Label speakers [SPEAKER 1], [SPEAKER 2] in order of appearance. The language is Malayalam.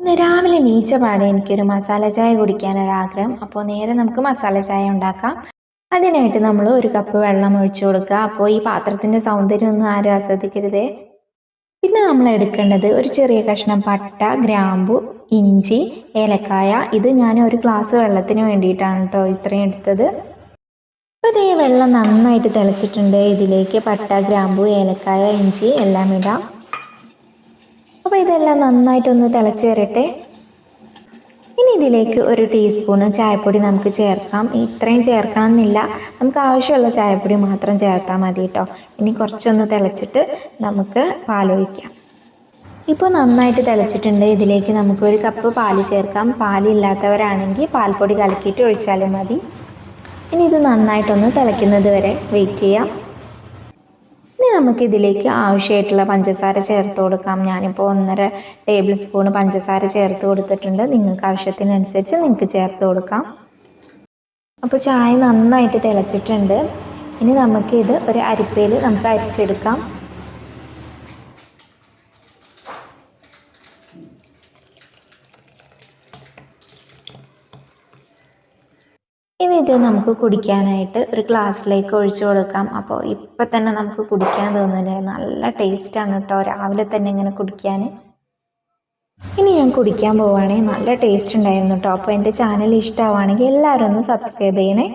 [SPEAKER 1] ഇന്ന് രാവിലെ എണീച്ച പാടെ എനിക്കൊരു മസാല ചായ കുടിക്കാനൊരാഗ്രഹം. അപ്പോൾ നേരെ നമുക്ക് മസാല ചായ ഉണ്ടാക്കാം. അതിനായിട്ട് നമ്മൾ ഒരു കപ്പ് വെള്ളം ഒഴിച്ചു കൊടുക്കുക. അപ്പോൾ ഈ പാത്രത്തിൻ്റെ സൗന്ദര്യം ഒന്നും ആരും ആസ്വദിക്കരുതേ. പിന്നെ നമ്മൾ എടുക്കേണ്ടത് ഒരു ചെറിയ കഷ്ണം പട്ട, ഗ്രാമ്പു, ഇഞ്ചി, ഏലക്കായ. ഇത് ഞാൻ ഒരു ഗ്ലാസ് വെള്ളത്തിന് വേണ്ടിയിട്ടാണ് കേട്ടോ ഇത്രയും എടുത്തത്. അപ്പോൾ ഇതേ വെള്ളം നന്നായിട്ട് തിളച്ചിട്ടുണ്ട്. ഇതിലേക്ക് പട്ട, ഗ്രാമ്പു, ഏലക്കായ, ഇഞ്ചി എല്ലാം ഇടാം. അപ്പോൾ ഇതെല്ലാം നന്നായിട്ടൊന്ന് തിളച്ച് വരട്ടെ. ഇനി ഇതിലേക്ക് ഒരു ടീസ്പൂണ് ചായപ്പൊടി നമുക്ക് ചേർക്കാം. ഇത്രയും ചേർക്കണം എന്നില്ല, നമുക്ക് ആവശ്യമുള്ള ചായപ്പൊടി മാത്രം ചേർത്താൽ മതി കേട്ടോ. ഇനി കുറച്ചൊന്ന് തിളച്ചിട്ട് നമുക്ക് പാലൊഴിക്കാം. ഇപ്പോൾ നന്നായിട്ട് തിളച്ചിട്ടുണ്ട്. ഇതിലേക്ക് നമുക്ക് ഒരു കപ്പ് പാല് ചേർക്കാം. പാലില്ലാത്തവരാണെങ്കിൽ പാൽപ്പൊടി കലക്കിയിട്ട് ഒഴിച്ചാലും മതി. ഇനി ഇത് നന്നായിട്ടൊന്ന് തിളയ്ക്കുന്നത് വരെ വെയിറ്റ് ചെയ്യാം. ഇനി നമുക്കിതിലേക്ക് ആവശ്യമായിട്ടുള്ള പഞ്ചസാര ചേർത്ത് കൊടുക്കാം. ഞാനിപ്പോൾ 1.5 ടേബിൾ സ്പൂൺ പഞ്ചസാര ചേർത്ത് കൊടുത്തിട്ടുണ്ട്. നിങ്ങൾക്ക് ആവശ്യത്തിനനുസരിച്ച് നിങ്ങൾക്ക് ചേർത്ത് കൊടുക്കാം. അപ്പോൾ ചായ നന്നായിട്ട് തിളച്ചിട്ടുണ്ട്. ഇനി നമുക്കിത് ഒരു അരിപ്പയിൽ നമുക്ക് അരിച്ചെടുക്കാം. ഇനി ഇത് നമുക്ക് കുടിക്കാനായിട്ട് ഒരു ഗ്ലാസ്സിലേക്ക് ഒഴിച്ചു കൊടുക്കാം. അപ്പോൾ ഇപ്പം തന്നെ നമുക്ക് കുടിക്കാൻ തോന്നുന്നത് നല്ല ടേസ്റ്റാണ് കേട്ടോ, രാവിലെ തന്നെ ഇങ്ങനെ കുടിക്കാൻ. ഇനി ഞാൻ കുടിക്കാൻ പോവുകയാണെങ്കിൽ നല്ല ടേസ്റ്റ് ഉണ്ടായിരുന്നു കേട്ടോ. അപ്പോൾ എൻ്റെ ചാനൽ ഇഷ്ടമാവുകയാണെങ്കിൽ എല്ലാവരും ഒന്ന് സബ്സ്ക്രൈബ് ചെയ്യണേ.